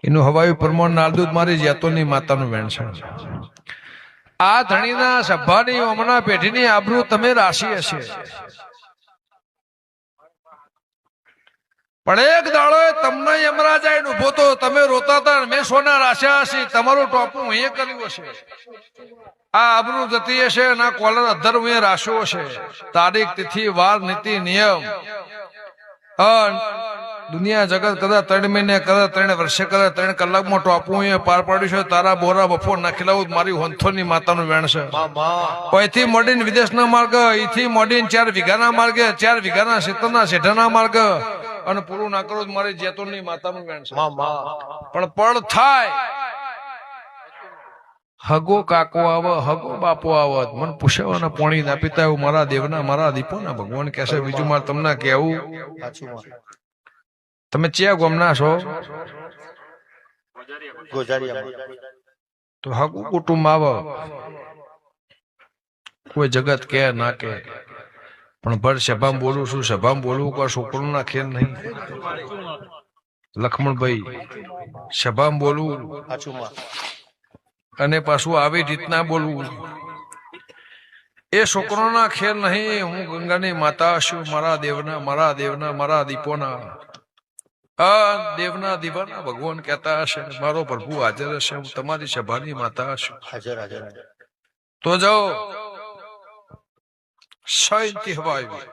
એનું હવાયું પ્રમાણ નારદૂત મારી જેતોની માતાનું વેણછણ. આ ધણીના સભાની હમણાં પેઢીની આબરૂ તમે રાશી હશે, પણ એક દાડો તમને યમરાજા ઉભો તો તમે રોતા હતા, મેં સોના રાશ્યા હશે, તમારું ટોપું એ કર્યું હશે. આ આબરૂ જતી હશે, ના કોલર અધર હું રાશ્યો હશે. તારીખ, તિથિ, વાર, નીતિ, નિયમ, દુનિયા જગત કદાચ 3 મહિને કરે, 3 વર્ષે કરે, 3 કલાકમાં ટોપું એ પાર પાડ્યું છે. તારા બોરા બફોર નાખેલાવું મારી હોંથોની માતાનું વેણ છે. અહીંથી મોડીને વિદેશના માર્ગ, અહીંથી મોડીને 4 વીઘાના માર્ગે, 4 વીઘાના શેતરના શેઠાના માર્ગ, અને પૂરું ના કરું મારી જેતોની માતાનું વેણ છે. પણ પળ થાય હગો કાકો આવે, હગો બાપો આવે, મને પૂછાવાના પોણી ના પીતા એવું મારા દેવના મારા દીપોના ભગવાન કહેશે. બીજું મારે તમને કેવું, તમે ચ્યા ગોમના છો? તો હગું કુટુંબ આવે, કોઈ જગત કે ના કે, પણ ભર સભામાં બોલું છું, સભામાં બોલવું કોઈ છોકરું ના ખેલ નહીં. લક્ષ્મણભાઈ, સભામાં બોલવું અને પાછું આવી રીતના બોલવું એ છોકરોના ખેલ નહીં. હું ગંગાની માતા છું, મારા દેવના મારા દેવના મારા દીપોના દેવના દીવાના ભગવાન કહેતા હશે, મારો પ્રભુ હાજર હશે, હું તમારી સભાની માતા છું. તો જાઓ શાંતિ હવા આવી.